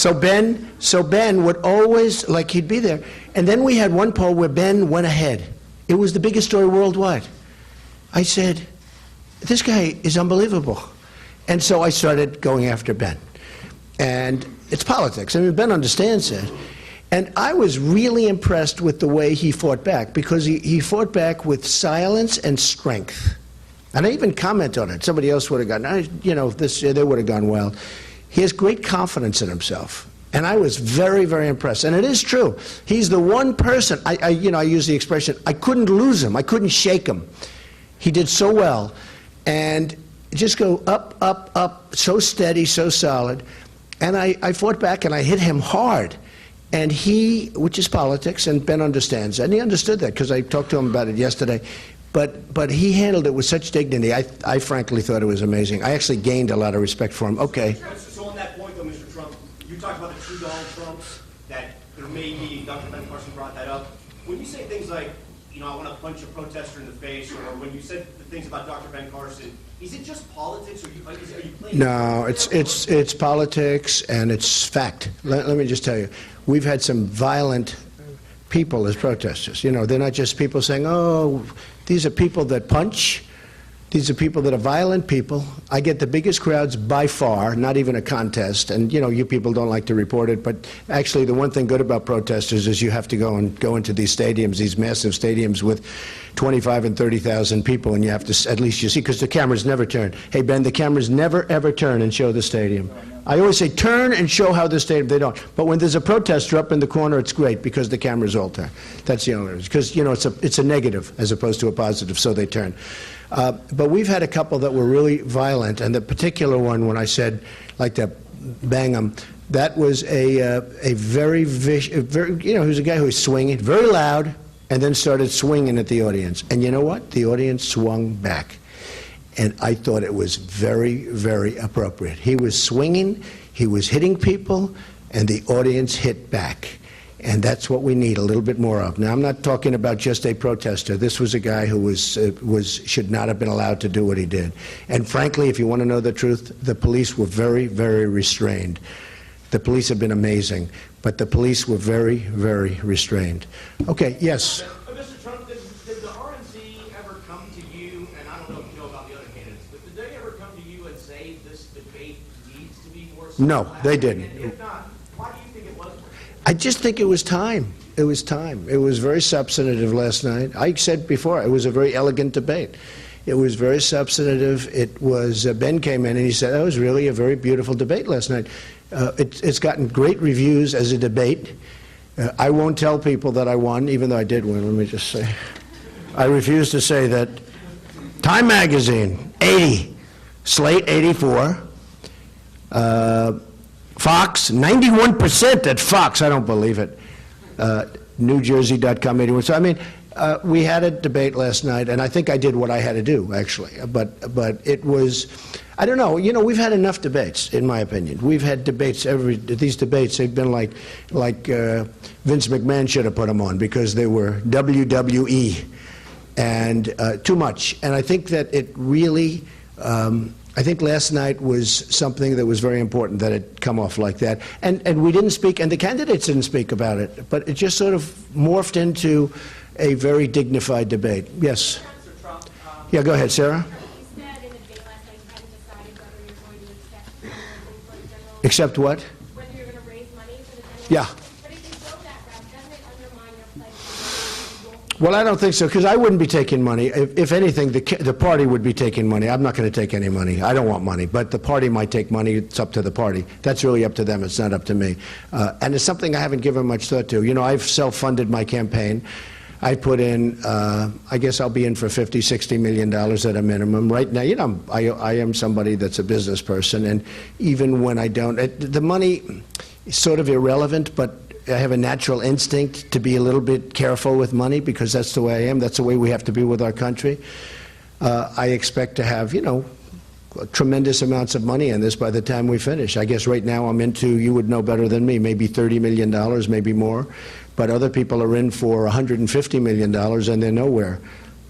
So Ben would always, like, he'd be there. And then we had one poll where Ben went ahead. It was the biggest story worldwide. I said, this guy is unbelievable. And so I started going after Ben. And it's politics. I mean, Ben understands it. And I was really impressed with the way he fought back, because he fought back with silence and strength. And I even comment on it. Somebody else would have gone, you know, they would have gone wild. He has great confidence in himself. And I was very, very impressed. And it is true. He's the one person, I use the expression, I couldn't lose him. I couldn't shake him. He did so well. And just go up, up, up, so steady, so solid. And I fought back and I hit him hard. And he, which is politics, and Ben understands that, and he understood that because I talked to him about it yesterday. But he handled it with such dignity. I frankly thought it was amazing. I actually gained a lot of respect for him. Okay. So on that point, though, Mr. Trump, you talked about the two Donald Trumps, that there may be, Dr. Ben Carson brought that up. When you say things like, you know, I want to punch a protester in the face, or when you said the things about Dr. Ben Carson, is it just politics, or are you playing? No, it's politics and it's fact. Let me just tell you, we've had some violent people as protesters. You know, they're not just people saying, oh, these are people that punch. These are people that are violent people. I get the biggest crowds by far, not even a contest. And, you know, you people don't like to report it, but actually the one thing good about protesters is you have to go into these stadiums, these massive stadiums with 25 and 30,000 people, and you have to, at least you see, because the cameras never turn. Hey, Ben, the cameras never, ever turn and show the stadium. I always say turn and show how the stadium, they don't. But when there's a protester up in the corner, it's great because the cameras all turn. That's the only reason. Because, you know, it's a negative as opposed to a positive, so they turn. But we've had a couple that were really violent, and the particular one, when I said, like to bang him, that was a very vicious, you know, he was a guy who was swinging, very loud, and then started swinging at the audience. And you know what? The audience swung back. And I thought it was very, very appropriate. He was swinging, he was hitting people, and the audience hit back. And that's what we need a little bit more of. Now, I'm not talking about just a protester. This was a guy who should not have been allowed to do what he did. And frankly, if you want to know the truth, the police were very, very restrained. The police have been amazing, but the police were very, very restrained. Okay, yes? Mr. Trump, did the RNC ever come to you, and I don't know if you know about the other candidates, but did they ever come to you and say this debate needs to be more systematic? No, they didn't. And if not, why do you think it was? I just think it was time. It was time. It was very substantive last night. I said before, it was a very elegant debate. It was very substantive. It was, Ben came in and he said, that was really a very beautiful debate last night. It's gotten great reviews as a debate. I won't tell people that I won, even though I did win, let me just say. I refuse to say that. Time Magazine, 80. Slate, 84. Fox, 91% at Fox. I don't believe it. NewJersey.com, 81. So, I mean, we had a debate last night, and I think I did what I had to do, actually. But it was, I don't know. You know, we've had enough debates, in my opinion. We've had debates, these debates, they've been like Vince McMahon should have put them on because they were WWE and too much. And I think that it really, I think last night was something that was very important that it come off like that. And we didn't speak, and the candidates didn't speak about it, but it just sort of morphed into a very dignified debate. Yes? Mr. Trump, yeah, go ahead, Sarah. You said in the debate last night you hadn't decided whether you're going to accept the general, Except what? whether you're going to raise money for the general Yeah. election. But if you go that route, doesn't it undermine your pledge? Well, I don't think so, because I wouldn't be taking money. If anything, the party would be taking money. I'm not going to take any money. I don't want money. But the party might take money. It's up to the party. That's really up to them. It's not up to me. And it's something I haven't given much thought to. You know, I've self-funded my campaign. I put in, I guess I'll be in for $50, $60 million at a minimum. Right now, you know, I am somebody that's a business person, and even when I don't, the money is sort of irrelevant, but I have a natural instinct to be a little bit careful with money because that's the way I am. That's the way we have to be with our country. I expect to have, you know, tremendous amounts of money in this by the time we finish. I guess right now I'm into, you would know better than me, maybe $30 million, maybe more. But other people are in for $150 million and they're nowhere.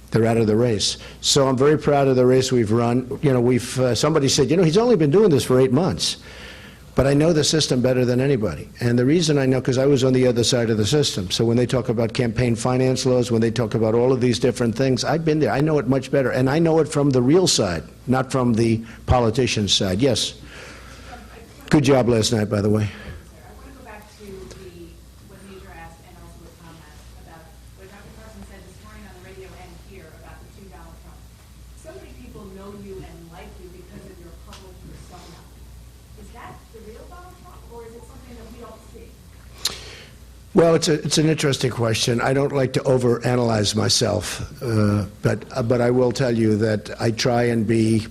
They're out of the race. So I'm very proud of the race we've run. You know, somebody said, you know, he's only been doing this for 8 months. But I know the system better than anybody. And the reason I know, because I was on the other side of the system. So when they talk about campaign finance laws, when they talk about all of these different things, I've been there. I know it much better. And I know it from the real side, not from the politician's side. Yes. Good job last night, by the way. I want to go back to what Major asked and also what Tom asked about what Dr. Carson said this morning on the radio and here about the two Donald Trumps. So many people know you and like you because of your public persona. Is that the real Donald Trump, or is it something that we don't see? Well, it's an interesting question. I don't like to overanalyze myself, but I will tell you that I try and be,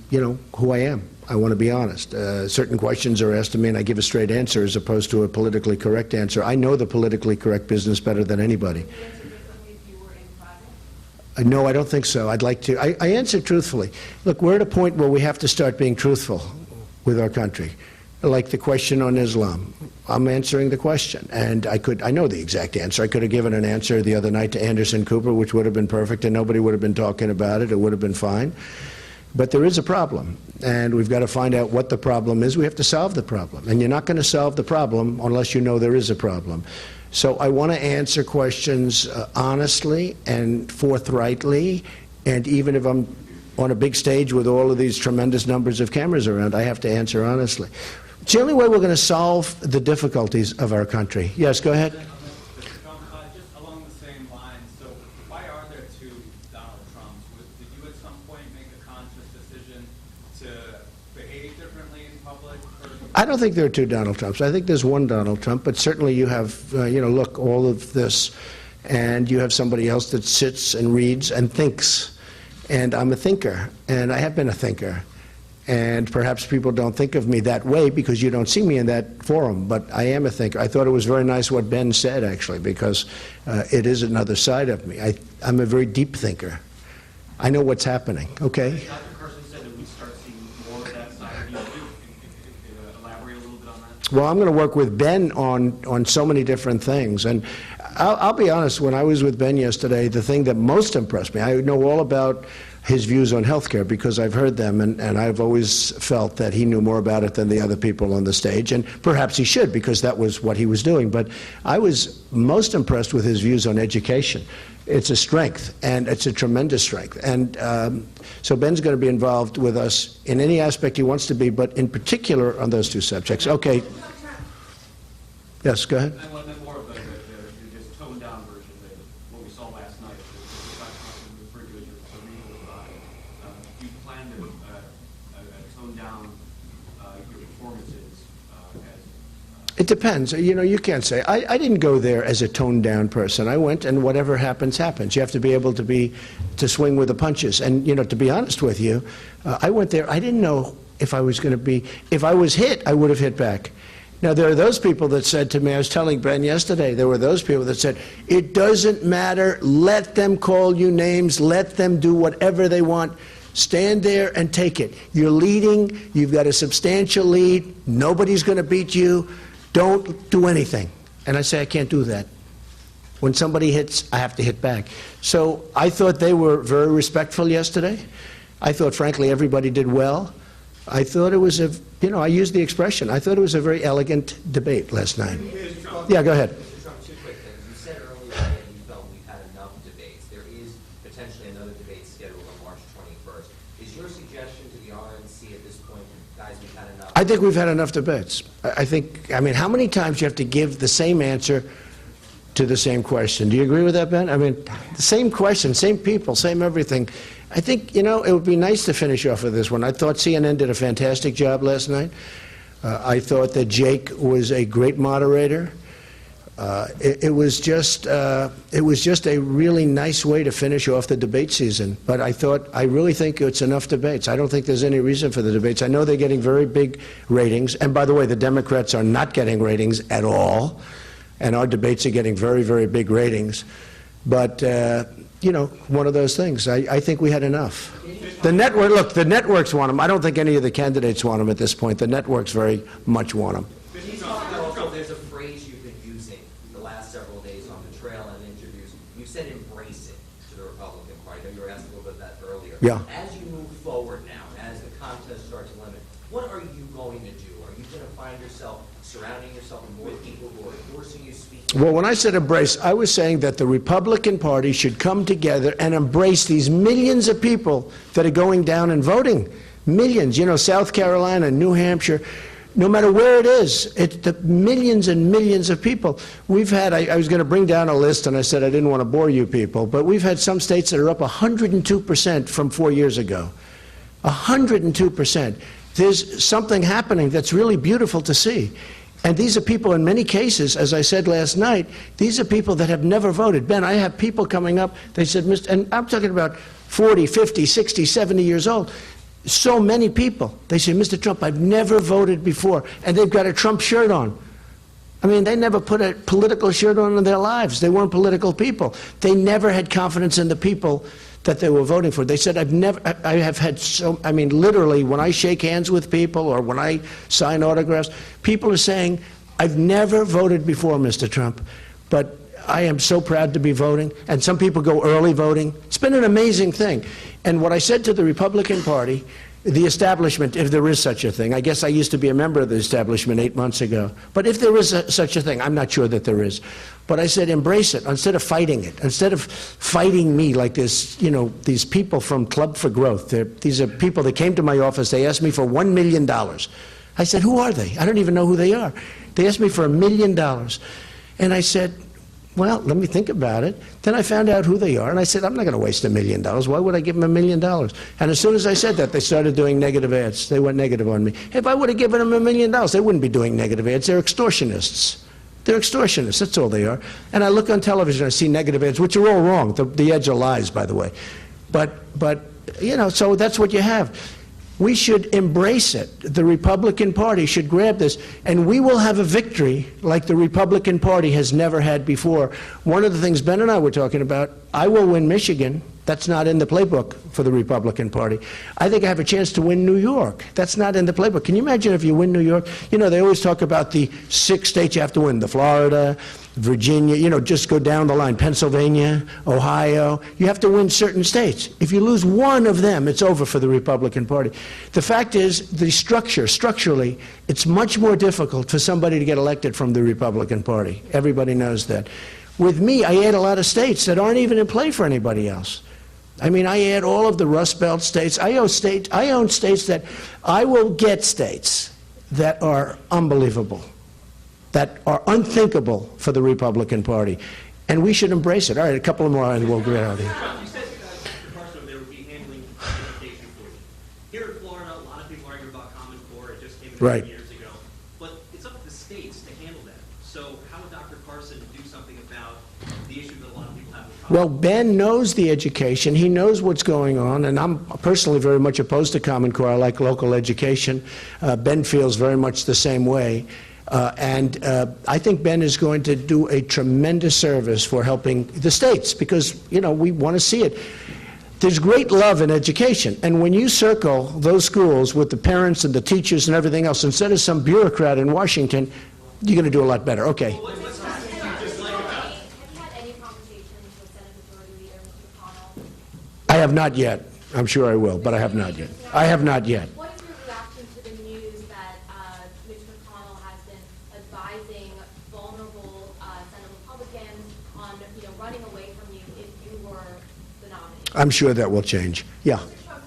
who I am. I want to be honest. Certain questions are asked to me, and I give a straight answer as opposed to a politically correct answer. I know the politically correct business better than anybody. Would you answer differently if you were in private? No, I don't think so. I'd like to. I answer truthfully. Look, we're at a point where we have to start being truthful with our country. Like the question on Islam. I'm answering the question, and I know the exact answer. I could have given an answer the other night to Anderson Cooper, which would have been perfect, and nobody would have been talking about it. It would have been fine. But there is a problem, and we've got to find out what the problem is. We have to solve the problem, and you're not going to solve the problem unless you know there is a problem. So I want to answer questions honestly and forthrightly, and even if I'm on a big stage with all of these tremendous numbers of cameras around, I have to answer honestly. It's the only way we're going to solve the difficulties of our country. Yes, go ahead. Just along the same lines, so why are there two Donald Trumps? Did you at some point make a conscious decision to behave differently in public? I don't think there are two Donald Trumps. I think there's one Donald Trump, but certainly you have, look, all of this, and you have somebody else that sits and reads and thinks. And I'm a thinker, and I have been a thinker. And perhaps people don't think of me that way because you don't see me in that forum, but I am a thinker. I thought it was very nice what Ben said, actually, because it is another side of me. I'm a very deep thinker. I know what's happening, okay? Dr. Carson said that we'd start seeing more of that side of you. Elaborate a little bit on that. Well, I'm going to work with Ben on so many different things. And I'll be honest, when I was with Ben yesterday, the thing that most impressed me, I know all about his views on health care because I've heard them, and I've always felt that he knew more about it than the other people on the stage, and perhaps he should because that was what he was doing. But I was most impressed with his views on education. It's a strength, and it's a tremendous strength. And so Ben's going to be involved with us in any aspect he wants to be, but in particular on those two subjects. Okay. Yes, go ahead. I meant more of the just toned down version of what we saw last night. Referred to as your cerebral side. Do you plan to tone down your performances It depends. You can't say. I didn't go there as a toned down person. I went, and whatever happens, happens. You have to be able to swing with the punches. And, to be honest with you, I went there. I didn't know if I was going to be, if I was hit, I would have hit back. Now, there are those people that said to me, I was telling Ben yesterday, there were those people that said, it doesn't matter, let them call you names, let them do whatever they want, stand there and take it. You're leading, you've got a substantial lead, nobody's going to beat you, don't do anything. And I say, I can't do that. When somebody hits, I have to hit back. So I thought they were very respectful yesterday. I thought, frankly, everybody did well. I thought it was I used the expression, I thought it was a very elegant debate last night. Yeah, go ahead. Mr. Trump, two quick things. You said earlier that you felt we've had enough debates. There is potentially another debate scheduled on March 21st. Is your suggestion to the RNC at this point, guys, we've had enough? I think we've had enough debates. I mean, how many times do you have to give the same answer to the same question? Do you agree with that, Ben? I mean, the same question, same people, same everything. I think, it would be nice to finish off with this one. I thought CNN did a fantastic job last night. I thought that Jake was a great moderator. It was just a really nice way to finish off the debate season. But I really think it's enough debates. I don't think there's any reason for the debates. I know they're getting very big ratings. And by the way, the Democrats are not getting ratings at all. And our debates are getting very, very big ratings. But, one of those things. I think we had enough. The networks want them. I don't think any of the candidates want them at this point. The networks very much want them. There's a phrase you've been using the last several days on the trail and interviews. You said embrace it. to the Republican Party? I know you were asked a little bit of that earlier. Yeah. As you move forward now, as the contest starts to limit, what are you going to do? Are you going to find yourself surrounding yourself with more people who are endorsing you, speaking? Well, when I said embrace, I was saying that the Republican Party should come together and embrace these millions of people that are going down and voting. Millions, you know, South Carolina, New Hampshire, no matter where it is, it's the millions and millions of people. We've had, I was going to bring down a list, and I said I didn't want to bore you people, but we've had some states that are up 102% from 4 years ago. 102%. There's something happening that's really beautiful to see. And these are people, in many cases, as I said last night, these are people that have never voted. Ben, I have people coming up, they said, and I'm talking about 40, 50, 60, 70 years old. So many people. They say, Mr. Trump, I've never voted before. And they've got a Trump shirt on. I mean, they never put a political shirt on in their lives. They weren't political people. They never had confidence in the people that they were voting for. They said, I have had so, I mean, literally, when I shake hands with people or when I sign autographs, people are saying, I've never voted before, Mr. Trump, but I am so proud to be voting. And some people go early voting. It's been an amazing thing. And what I said to the Republican Party, the establishment, if there is such a thing, I guess I used to be a member of the establishment 8 months ago, but if there is such a thing, I'm not sure that there is, but I said embrace it instead of fighting it, instead of fighting me like this, you know, these people from Club for Growth. These are people that came to my office, they asked me for $1 million. I said, who are they? I don't even know who they are. They asked me for $1 million. And I said, well, let me think about it. Then I found out who they are, and I said, I'm not going to waste $1 million. Why would I give them $1 million? And as soon as I said that, they started doing negative ads. They went negative on me. If I would have given them $1 million, they wouldn't be doing negative ads. They're extortionists. They're extortionists. That's all they are. And I look on television, I see negative ads, which are all wrong. The ads are lies, by the way. But you know, so that's what you have. We should embrace it. The Republican Party should grab this, and we will have a victory like the Republican Party has never had before. One of the things Ben and I were talking about, I will win Michigan. That's not in the playbook for the Republican Party. I think I have a chance to win New York. That's not in the playbook. Can you imagine if you win New York? You know, they always talk about the 6 states you have to win, the Florida, Virginia, you know, just go down the line, Pennsylvania, Ohio. You have to win certain states. If you lose one of them, it's over for the Republican Party. The fact is, the structurally, it's much more difficult for somebody to get elected from the Republican Party. Everybody knows that. With me, I add a lot of states that aren't even in play for anybody else. I mean, I add all of the Rust Belt states. I own states that I will get states that are unbelievable, that are unthinkable for the Republican Party. And we should embrace it. All right, a couple more and we'll get out of here. You said Mr. Carson there would be handling education for you. Here in Florida, a lot of people argue about Common Core. It just came in Right. years ago. But it's up to the states to handle that. So how would Dr. Carson do something about the issue that a lot of people have with Common Well, Ben knows the education. He knows what's going on, and I'm personally very much opposed to Common Core. I like local education. Ben feels very much the same way. I think Ben is going to do a tremendous service for helping the states because, you know, we want to see it. There's great love in education, and when you circle those schools with the parents and the teachers and everything else, instead of some bureaucrat in Washington, you're going to do a lot better. Okay. Have you had any conversations with Senate Majority Leader Mr. McConnell? I have not yet. I'm sure I will, but I have not yet. I have not yet. What is your reaction to the news that Mitch McConnell has been advising vulnerable Senate Republicans on, you know, running away from you if you were the nominee? I'm sure that will change. Yeah. Mr. Trump,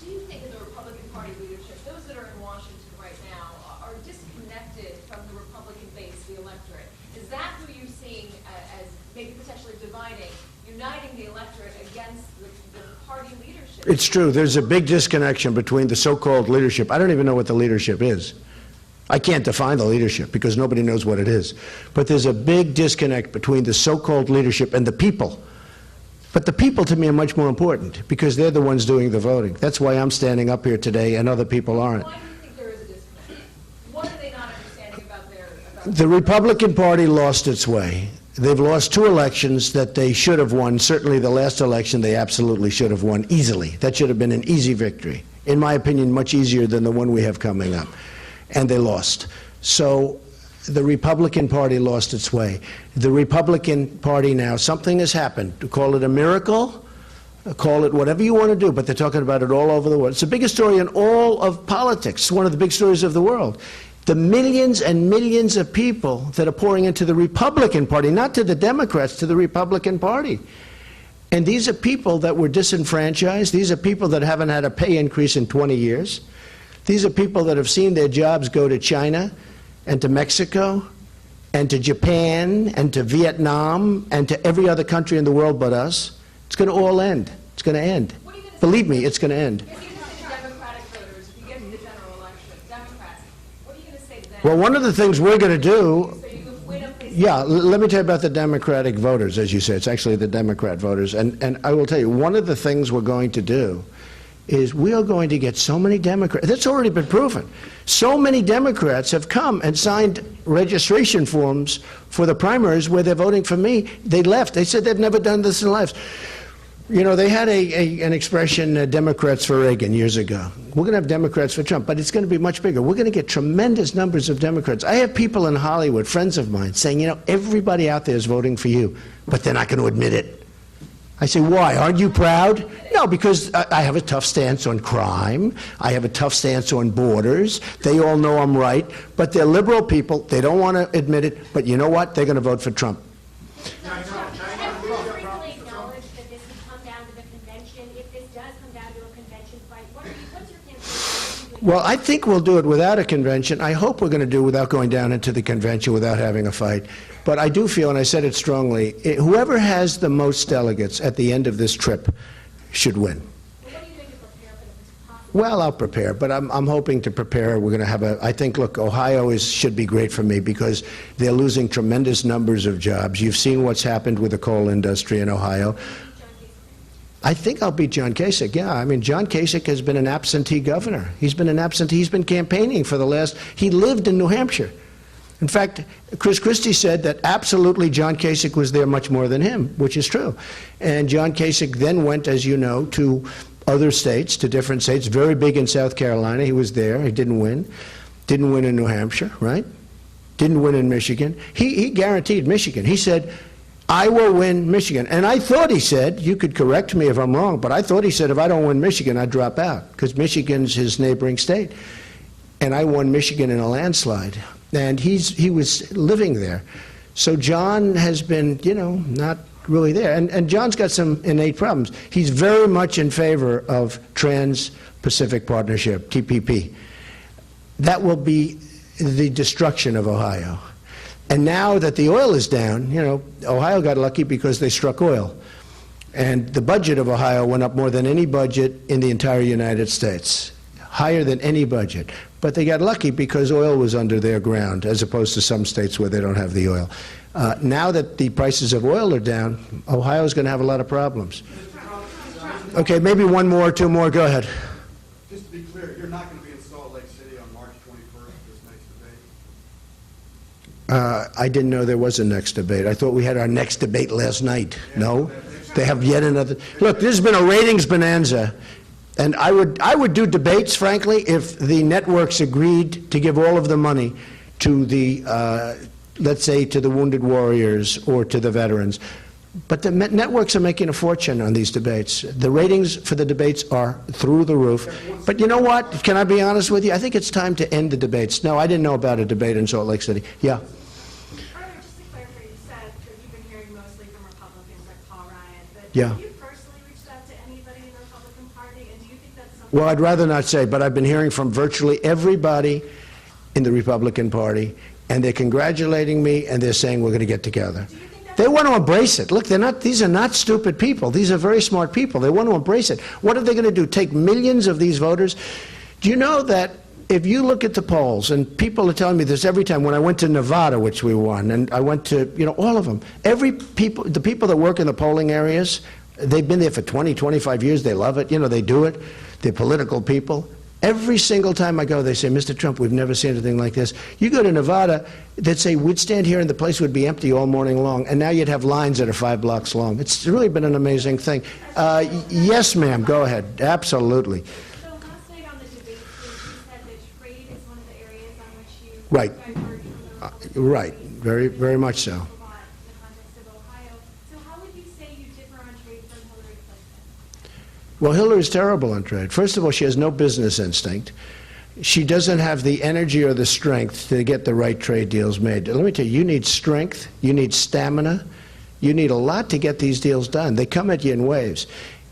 do you think that the Republican Party leadership, those that are in Washington right now, are disconnected from the Republican base, the electorate? Is that who you're seeing as maybe potentially dividing, uniting the electorate against the party leadership? It's true. There's a big disconnection between the so-called leadership. I don't even know what the leadership is. I can't define the leadership because nobody knows what it is. But there's a big disconnect between the so-called leadership and the people. But the people, to me, are much more important because they're the ones doing the voting. That's why I'm standing up here today and other people aren't. Why do you think there is a disconnect? What are they not understanding about their... The Republican Party lost its way. They've lost 2 elections that they should have won. Certainly the last election they absolutely should have won easily. That should have been an easy victory. In my opinion, much easier than the one we have coming up. And they lost. So the Republican Party lost its way. The Republican Party now, something has happened. To call it a miracle, call it whatever you want to do, but they're talking about it all over the world. It's the biggest story in all of politics. It's one of the big stories of the world. The millions and millions of people that are pouring into the Republican Party, not to the Democrats, to the Republican Party. And these are people that were disenfranchised. These are people that haven't had a pay increase in 20 years. These are people that have seen their jobs go to China and to Mexico and to Japan and to Vietnam and to every other country in the world but us. It's going to all end. It's going to end. Believe me, it's going to end. If you talk to Democratic voters, if you get to the general election, Democrats, what are you going to say to them? Well, one of the things we're going to do, So you can win a place. yeah, let me tell you about the Democratic voters, as you say. It's actually the Democrat voters. And I will tell you, one of the things we're going to do is we are going to get so many Democrats. That's already been proven. So many Democrats have come and signed registration forms for the primaries where they're voting for me. They left. They said they've never done this in their lives. You know, they had an expression, Democrats for Reagan, years ago. We're going to have Democrats for Trump, but it's going to be much bigger. We're going to get tremendous numbers of Democrats. I have people in Hollywood, friends of mine, saying, you know, everybody out there is voting for you, but they're not going to admit it. I say, why? Aren't you proud? No, because I have a tough stance on crime. I have a tough stance on borders. They all know I'm right, but they're liberal people. They don't want to admit it, but you know what? They're going to vote for Trump. Have you frequently acknowledged that this would come down to the convention? If this does come down to a convention fight, what's your campaign? Well, I think we'll do it without a convention. I hope we're going to do it without going down into the convention, without having a fight. But I do feel, and I said it strongly, whoever has the most delegates at the end of this trip should win. What do you think to prepare for this possible? Well, I'll prepare, but I'm hoping to prepare. We're going to have I think, look, Ohio should be great for me because they're losing tremendous numbers of jobs. You've seen what's happened with the coal industry in Ohio. I think I'll beat John Kasich, yeah. I mean, John Kasich has been an absentee governor. He's been an absentee. He's been campaigning for he lived in New Hampshire. In fact, Chris Christie said that absolutely John Kasich was there much more than him, which is true. And John Kasich then went, as you know, to other states, to different states, very big in South Carolina. He was there. He didn't win. Didn't win in New Hampshire, right? Didn't win in Michigan. He guaranteed Michigan. He said, I will win Michigan. And I thought he said, you could correct me if I'm wrong, but I thought he said if I don't win Michigan, I'd drop out, because Michigan's his neighboring state. And I won Michigan in a landslide. And he was living there. So John has been, you know, not really there. And John's got some innate problems. He's very much in favor of Trans-Pacific Partnership, TPP. That will be the destruction of Ohio. And now that the oil is down, you know, Ohio got lucky because they struck oil. And the budget of Ohio went up more than any budget in the entire United States, higher than any budget. But they got lucky because oil was under their ground, as opposed to some states where they don't have the oil. Now that the prices of oil are down, Ohio's going to have a lot of problems. Okay, maybe one more, two more. Go ahead. Just to be clear, you're not going to be in Salt Lake City on March 21st, this next debate? I didn't know there was a next debate. I thought we had our next debate last night. No? They have yet another. Look, this has been a ratings bonanza. And I would do debates, frankly, if the networks agreed to give all of the money to the, let's say, to the wounded warriors or to the veterans. But the networks are making a fortune on these debates. The ratings for the debates are through the roof. But you know what? Can I be honest with you? I think it's time to end the debates. No, I didn't know about a debate in Salt Lake City. Yeah. Earlier, just to clarify, you said that you've been hearing mostly from Republicans like Paul Ryan, but Yeah. have you personally reached out to anybody in the Republican Party, and do you think that's something? Well, I'd rather not say, but I've been hearing from virtually everybody in the Republican Party, and they're congratulating me, and they're saying we're going to get together. They want to embrace it. Look, these are not stupid people. These are very smart people. They want to embrace it. What are they going to do, take millions of these voters? Do you know that if you look at the polls, and people are telling me this every time, when I went to Nevada, which we won, and I went to, you know, all of them, the people that work in the polling areas, they've been there for 20, 25 years. They love it. You know, they do it. They're political people. Every single time I go, they say, Mr. Trump, we've never seen anything like this. You go to Nevada, they'd say, we'd stand here and the place would be empty all morning long, and now you'd have lines that are 5 blocks long. It's really been an amazing thing. Yes, ma'am, go ahead. Absolutely. So last night on the debate stage, you said that trade is one of the areas on which you Right. diverge from the Republican Right, Party. very, very much so. In the context of Ohio. So how would you say you differ on trade from Hillary Clinton? Well, Hillary's terrible on trade. First of all, she has no business instinct. She doesn't have the energy or the strength to get the right trade deals made. Let me tell you, you need strength, you need stamina, you need a lot to get these deals done. They come at you in waves.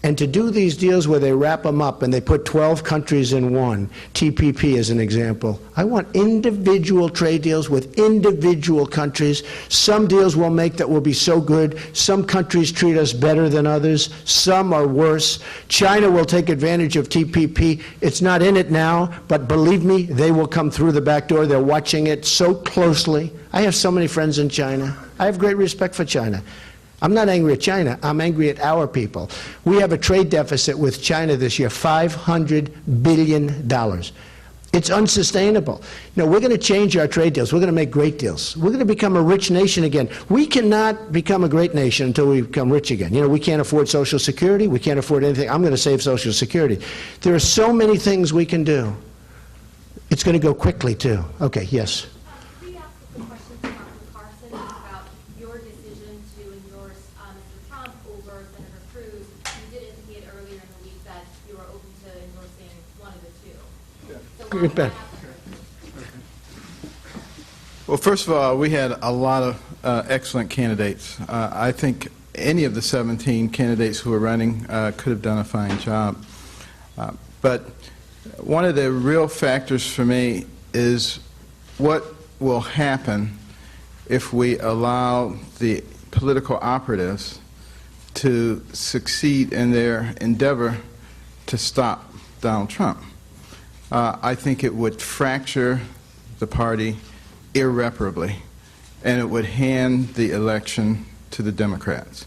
And to do these deals where they wrap them up and they put 12 countries in one, TPP as an example, I want individual trade deals with individual countries. Some deals we'll make that will be so good. Some countries treat us better than others. Some are worse. China will take advantage of TPP. It's not in it now, but believe me, they will come through the back door. They're watching it so closely. I have so many friends in China. I have great respect for China. I'm not angry at China. I'm angry at our people. We have a trade deficit with China this year, $500 billion. It's unsustainable. We're going to change our trade deals. We're going to make great deals. We're going to become a rich nation again. We cannot become a great nation until we become rich again. We can't afford Social Security. We can't afford anything. I'm going to save Social Security. There are so many things we can do. It's going to go quickly, too. Okay, yes. Could we ask a question to Dr. Carson about your decision to endorse Mr. Trump over Senator Cruz? You did indicate earlier in the week that you were open to endorsing one of the two. So why did that happen? Well, first of all, we had a lot of excellent candidates. I think any of the 17 candidates who were running could have done a fine job. But one of the real factors for me is what will happen if we allow the political operatives to succeed in their endeavor to stop Donald Trump. I think it would fracture the party irreparably, and it would hand the election to the Democrats.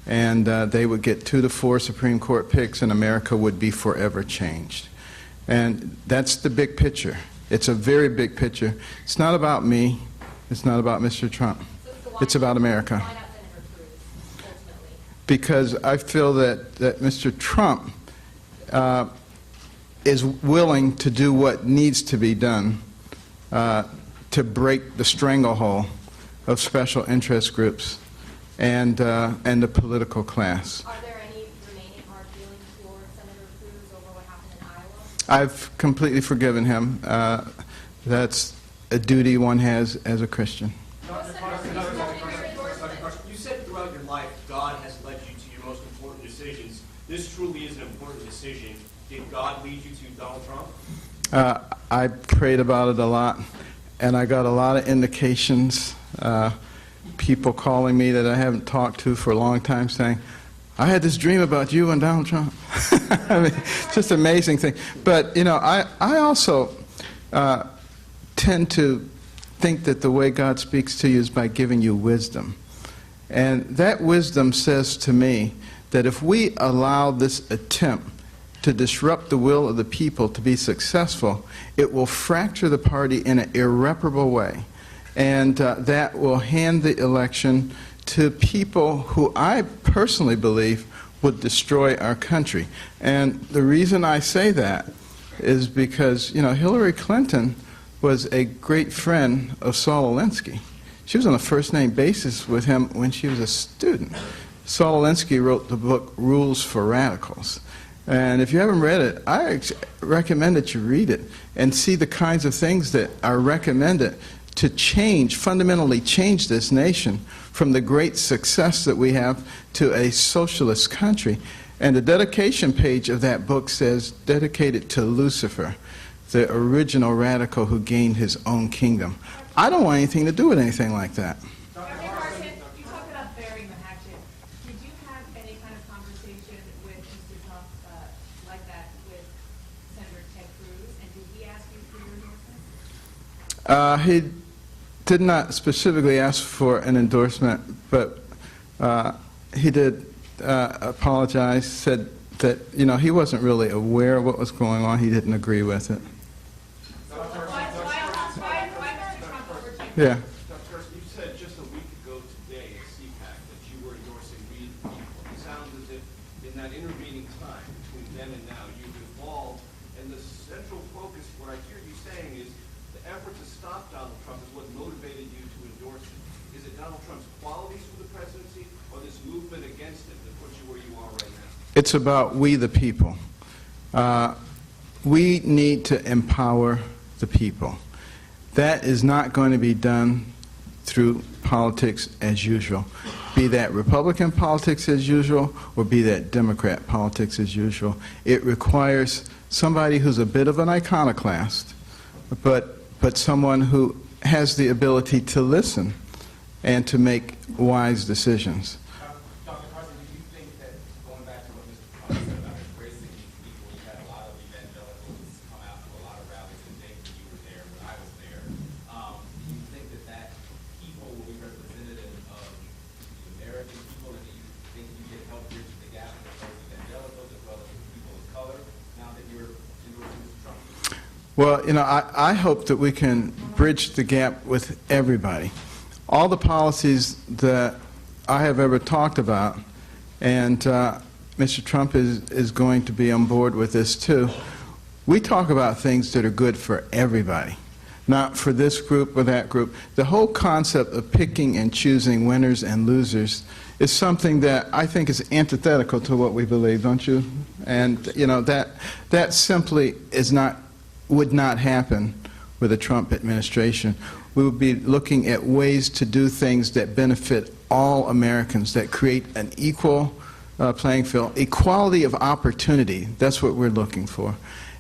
And they would get 2 to 4 Supreme Court picks, and America would be forever changed. And that's the big picture. It's a very big picture. It's not about me. It's not about Mr. Trump. It's about America. Why not Senator Cruz, ultimately? Because I feel that Mr. Trump is willing to do what needs to be done to break the stranglehold of special interest groups and the political class. Are there any remaining hard feelings for Senator Cruz over what happened in Iowa? I've completely forgiven him. That's a duty one has as a Christian. Dr. Carson, you said throughout your life God has led you to your most important decisions. This truly is an important decision. Did God lead you to Donald Trump? I prayed about it a lot, and I got a lot of indications, people calling me that I haven't talked to for a long time saying, I had this dream about you and Donald Trump. I mean, it's just an amazing thing. But, I also tend to think that the way God speaks to you is by giving you wisdom. And that wisdom says to me that if we allow this attempt to disrupt the will of the people to be successful, it will fracture the party in an irreparable way. And that will hand the election to people who I personally believe would destroy our country. And the reason I say that is because, Hillary Clinton was a great friend of Saul Alinsky. She was on a first-name basis with him when she was a student. Saul Alinsky wrote the book Rules for Radicals. And if you haven't read it, I recommend that you read it and see the kinds of things that are recommended to fundamentally change this nation from the great success that we have to a socialist country. And the dedication page of that book says, dedicated to Lucifer, the original radical who gained his own kingdom. I don't want anything to do with anything like that. Dr. Carson, you talked about bearing the hatchet. Did you have any kind of conversation with Mr. Trump like that with Senator Ted Cruz? And did he ask you for your endorsement? He did not specifically ask for an endorsement, but he did apologize, said that, he wasn't really aware of what was going on. He didn't agree with it. Why Mr. Trump overtake? Yeah. Dr. Carson, you said just a week ago today at CPAC that you were endorsing We the People. It sounds as if in that intervening time between then and now, you've evolved, and the central focus, what I hear you saying is the effort to stop Donald Trump is what motivated you to endorse him. Is it not Donald Trump's qualities for the presidency, or this movement against it that puts you where you are right now? It's about we the people. We need to empower the people. That is not going to be done through politics as usual, be that Republican politics as usual or be that Democrat politics as usual. It requires somebody who's a bit of an iconoclast, but someone who has the ability to listen and to make wise decisions. Dr. Carson, do you think that, going back to what Mr. Trump said about embracing these people, you had a lot of evangelicals come out to a lot of rallies in Dayton, you were there, when I was there. Do you think that that people will be representative of the American people, and do you think you can help bridge the gap with those evangelicals as well as the people of color, now that you're endorsing Mr. Trump? Well, you know, I hope that we can bridge the gap with everybody. All the policies that I have ever talked about, and Mr. Trump is going to be on board with this too, we talk about things that are good for everybody, not for this group or that group. The whole concept of picking and choosing winners and losers is something that I think is antithetical to what we believe, don't you? And, you know, that simply would not happen with a Trump administration. We would be looking at ways to do things that benefit all Americans, that create an equal playing field, equality of opportunity. That's what we're looking for.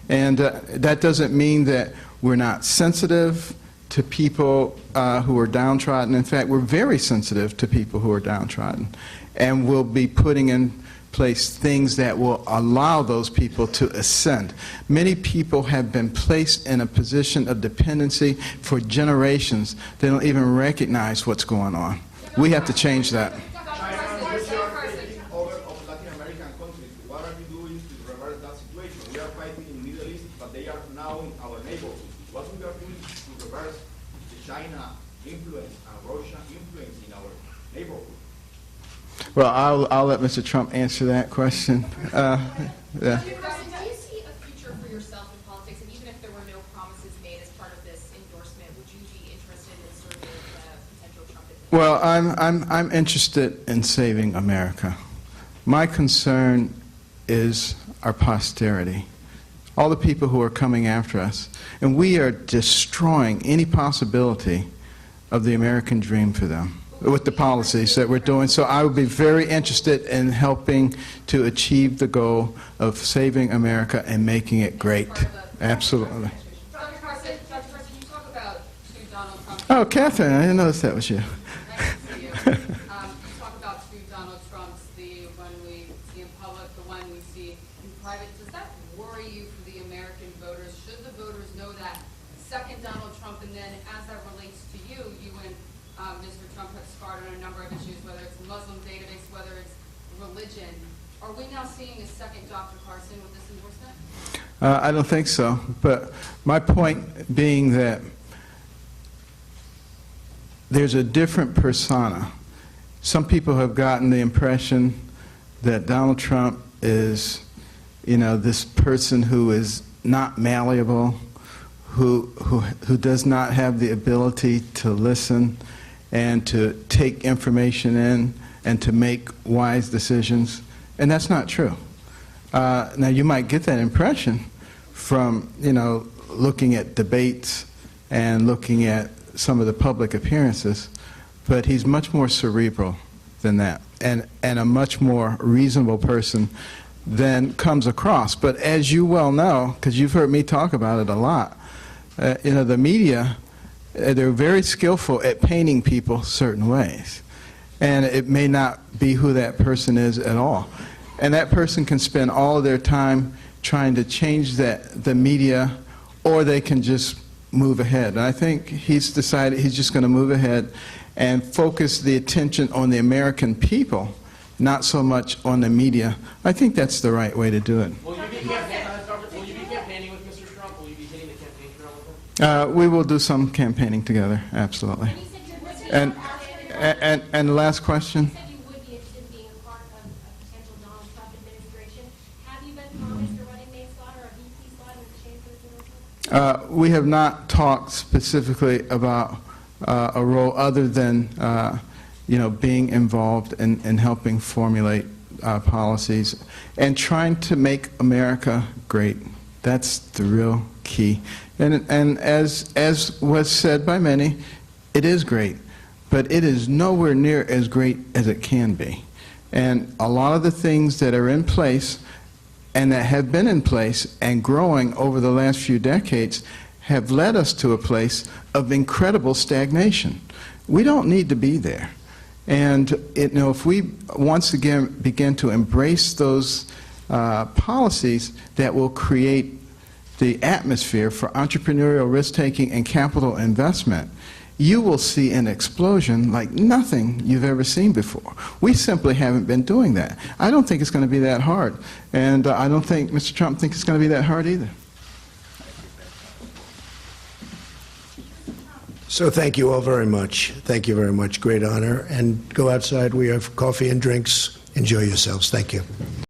And that doesn't mean that we're not sensitive to people who are downtrodden. In fact, we're very sensitive to people who are downtrodden. And we'll be putting in place things that will allow those people to ascend. Many people have been placed in a position of dependency for generations. They don't even recognize what's going on. We have to change that. China is taking over of Latin American countries. What are you doing to reverse that situation? We are fighting in the Middle East, but they are now in our neighborhood. What we are doing to reverse the China influence and Russia influence in our neighborhood? Well, I'll let Mr. Trump answer that question. Yeah. Dr. Carson, do you see a future for yourself in politics? And even if there were no promises made as part of this endorsement, would you be interested in serving the potential Trump administration? Well, I'm interested in saving America. My concern is our posterity, all the people who are coming after us. And we are destroying any possibility of the American dream for them with the policies that we're doing. So I would be very interested in helping to achieve the goal of saving America and making it great. Absolutely. Dr. Carson, you talk about to Donald Trump. Oh, Catherine, I didn't notice that was you. Nice to see you. You talk about to Donald Trump's, the one we see in public, the one we see in private. Does that worry you for the American voters? Should the voters know that second Donald Trump, and then as that relates to you, you and Mr. Trump have sparred on a number of issues, whether it's the Muslim database, whether it's religion. Are we now seeing a second Dr. Carson with this endorsement? I don't think so. But my point being that there's a different persona. Some people have gotten the impression that Donald Trump is, you know, this person who is not malleable, who does not have the ability to listen and to take information in and to make wise decisions. And that's not true. Now, you might get that impression from, you know, looking at debates and looking at some of the public appearances, but he's much more cerebral than that and a much more reasonable person than comes across. But as you well know, because you've heard me talk about it a lot, you know, the media, they're very skillful at painting people certain ways. And it may not be who that person is at all. And that person can spend all of their time trying to change the media, or they can just move ahead. And I think he's decided he's just going to move ahead and focus the attention on the American people, not so much on the media. I think that's the right way to do it. Will you be campaigning with Mr. Trump? Will you be hitting the campaign trail with him? We will do some campaigning together, absolutely. And the last question? You said you would be interested in being a part of a potential Donald Trump administration. Have you been promised a running mate slot or a VP slot in exchange for this endorsement? We have not talked specifically about a role other than being involved in helping formulate policies and trying to make America great. That's the real key. And as was said by many, it is great, but it is nowhere near as great as it can be. And a lot of the things that are in place and that have been in place and growing over the last few decades have led us to a place of incredible stagnation. We don't need to be there. And if we once again begin to embrace those policies that will create the atmosphere for entrepreneurial risk-taking and capital investment, you will see an explosion like nothing you've ever seen before. We simply haven't been doing that. I don't think it's going to be that hard. And I don't think Mr. Trump thinks it's going to be that hard either. So thank you all very much. Thank you very much. Great honor. And go outside. We have coffee and drinks. Enjoy yourselves. Thank you.